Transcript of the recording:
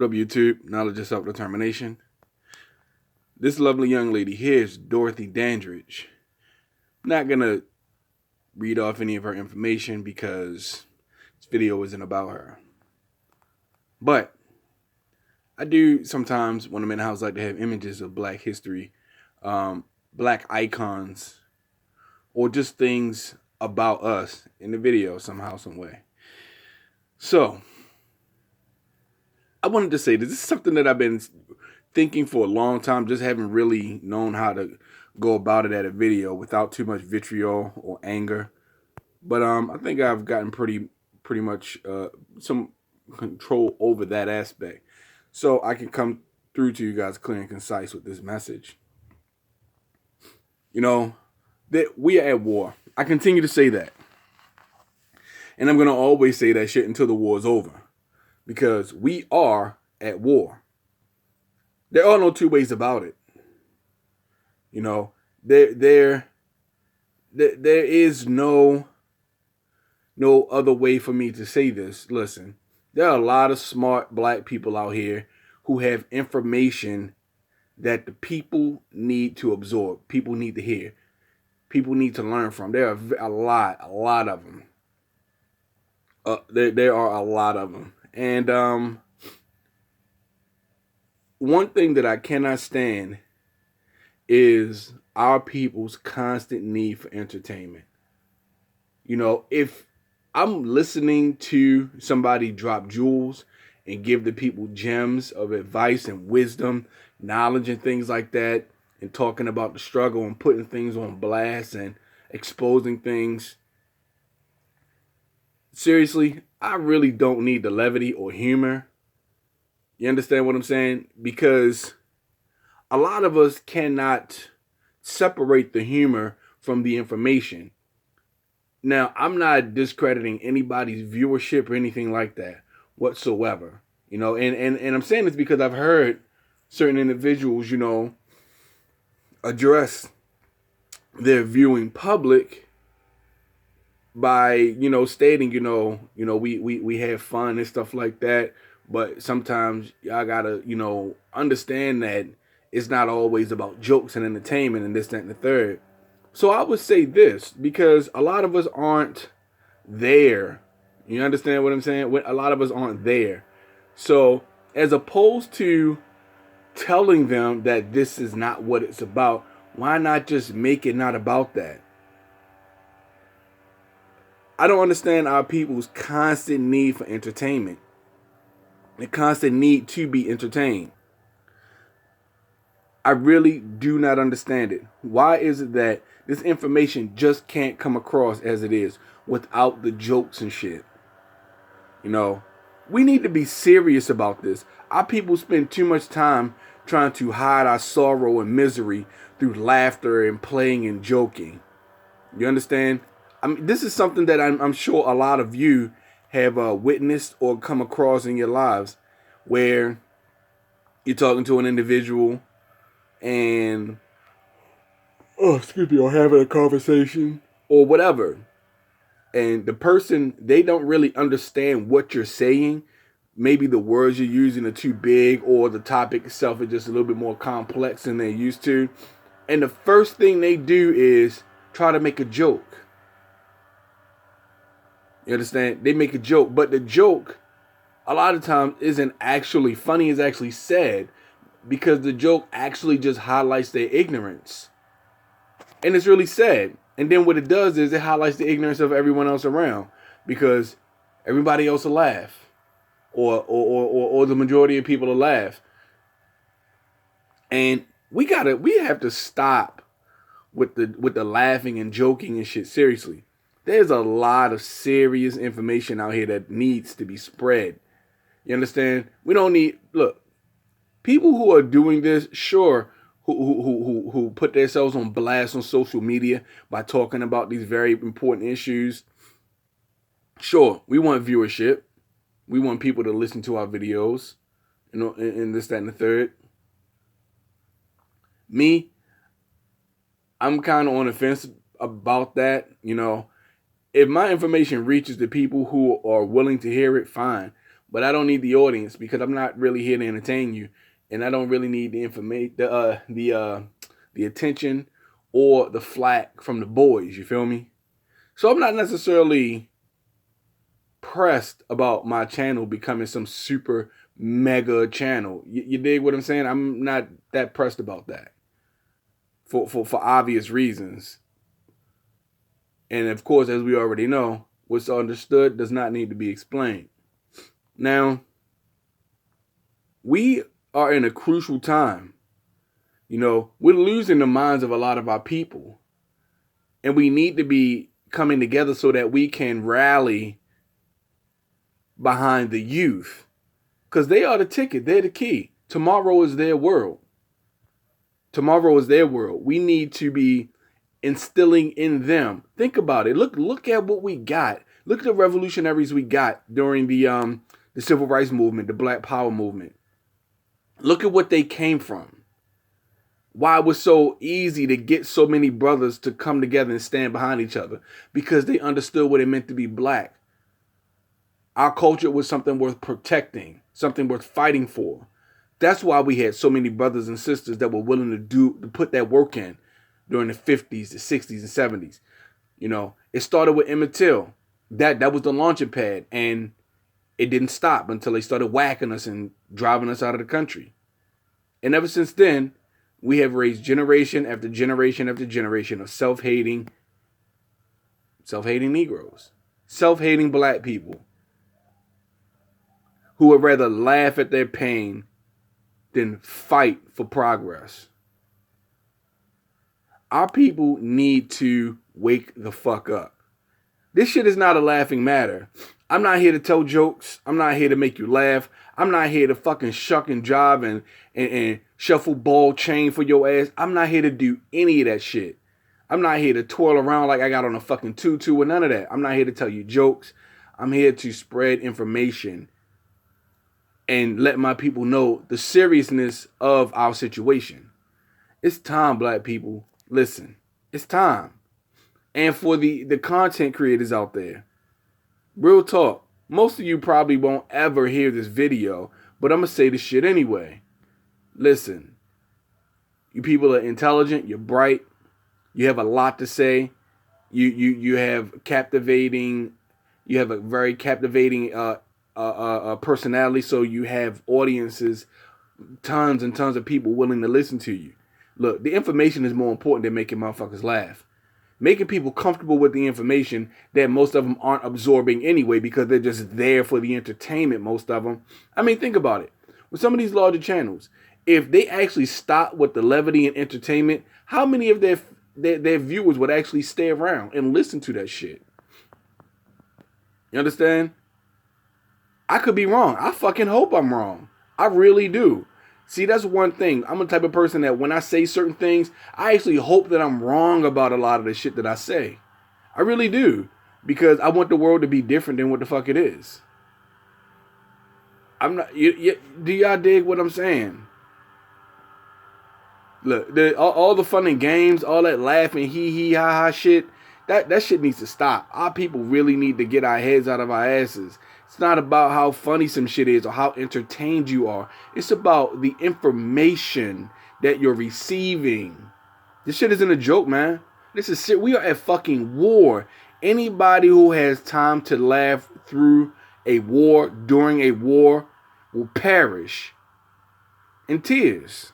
What up, YouTube? Knowledge is self-determination. This lovely young lady here is Dorothy Dandridge. I'm not going to read off any of her information because this video isn't about her. But I do sometimes, when I'm in the house, like to have images of Black history, Black icons, or just things about us in the video somehow, some way. So, I wanted to say this is something that I've been thinking for a long time, just haven't really known how to go about it at a video without too much vitriol or anger. But I think I've gotten pretty much some control over that aspect, so I can come through to you guys clear and concise with this message. You know, that we are at war. I continue to say that, and I'm gonna always say that shit until the war is over, because we are at war. There are no two ways about it. You know, there is no other way for me to say this. Listen, there are a lot of smart Black people out here who have information that the people need to absorb, people need to hear, people need to learn from. There are a lot of them. There are a lot of them, and one thing that I cannot stand is our people's constant need for entertainment. You know, if I'm listening to somebody drop jewels and give the people gems of advice and wisdom, knowledge and things like that, and talking about the struggle and putting things on blast and exposing things, seriously, I really don't need the levity or humor. You understand what I'm saying? Because a lot of us cannot separate the humor from the information. Now, I'm not discrediting anybody's viewership or anything like that whatsoever. You know, and I'm saying this because I've heard certain individuals, you know, address their viewing public by, you know, stating, you know, we have fun and stuff like that. But sometimes y'all gotta, you know, understand that it's not always about jokes and entertainment and this, that, and the third. So I would say this, because a lot of us aren't there. You understand what I'm saying? A lot of us aren't there. So as opposed to telling them that this is not what it's about, why not just make it not about that? I don't understand our people's constant need for entertainment. The constant need to be entertained. I really do not understand it. Why is it that this information just can't come across as it is without the jokes and shit? You know, we need to be serious about this. Our people spend too much time trying to hide our sorrow and misery through laughter and playing and joking. You understand? I mean, this is something that I'm sure a lot of you have witnessed or come across in your lives, where you're talking to an individual and, oh, excuse me, or having a conversation or whatever, and the person, they don't really understand what you're saying. Maybe the words you're using are too big, or the topic itself is just a little bit more complex than they're used to. And the first thing they do is try to make a joke. You understand? They make a joke, but the joke a lot of times isn't actually funny, it's actually sad, because the joke actually just highlights their ignorance. And it's really sad. And then what it does is it highlights the ignorance of everyone else around, because everybody else will laugh, or the majority of people will laugh. And we have to stop with the laughing and joking and shit. Seriously. There's a lot of serious information out here that needs to be spread. You understand? We don't need, look, people who are doing this, sure, who put themselves on blast on social media by talking about these very important issues. Sure, we want viewership. We want people to listen to our videos, you know, and this, that, and the third. Me, I'm kind of on the fence about that, you know. If my information reaches the people who are willing to hear it, fine. but I don't need the audience because I'm not really here to entertain you, and I don't really need the information, the attention or the flack from the boys. You feel me? So I'm not necessarily pressed about my channel becoming some super mega channel. You dig what I'm saying? I'm not that pressed about that for obvious reasons. And of course, as we already know, what's understood does not need to be explained. Now, we are in a crucial time. You know, we're losing the minds of a lot of our people. And we need to be coming together so that we can rally behind the youth. Because they are the ticket. They're the key. Tomorrow is their world. Tomorrow is their world. We need to be instilling in them. Think about it. Look at what we got. Look at the revolutionaries we got during the civil rights movement, the Black Power movement. Look at what they came from. Why it was so easy to get so many brothers to come together and stand behind each other, because they understood what it meant to be black. Our culture was something worth protecting, something worth fighting for. That's why we had so many brothers and sisters that were willing to put that work in during the 50s, the 60s, and 70s. You know, it started with Emmett Till. That was the launching pad, and it didn't stop until they started whacking us and driving us out of the country. And ever since then, we have raised generation after generation after generation of self-hating Negroes, self-hating black people who would rather laugh at their pain than fight for progress. Our people need to wake the fuck up. This shit is not a laughing matter. I'm not here to tell jokes. I'm not here to make you laugh. I'm not here to fucking shuck and jive and shuffle ball chain for your ass. I'm not here to do any of that shit. I'm not here to twirl around like I got on a fucking tutu or none of that. I'm not here to tell you jokes. I'm here to spread information and let my people know the seriousness of our situation. It's time, black people. Listen, it's time. And for the content creators out there, real talk, most of you probably won't ever hear this video, but I'm going to say this shit anyway. Listen, you people are intelligent, you're bright, you have a lot to say, you have a very captivating personality, so you have audiences, tons and tons of people willing to listen to you. Look, the information is more important than making motherfuckers laugh. Making people comfortable with the information that most of them aren't absorbing anyway because they're just there for the entertainment, most of them. I mean, think about it. With some of these larger channels, if they actually stop with the levity and entertainment, how many of their viewers would actually stay around and listen to that shit? You understand? I could be wrong. I fucking hope I'm wrong. I really do. See, that's one thing. I'm the type of person that when I say certain things, I actually hope that I'm wrong about a lot of the shit that I say. I really do. Because I want the world to be different than what the fuck it is. I'm not... do y'all dig what I'm saying? Look, all the fun and games, all that laughing, hee ha ha shit, that shit needs to stop. Our people really need to get our heads out of our asses. It's not about how funny some shit is or how entertained you are. It's about the information that you're receiving. This shit isn't a joke, man. This is shit. We are at fucking war. Anybody who has time to laugh through a war, during a war, will perish in tears.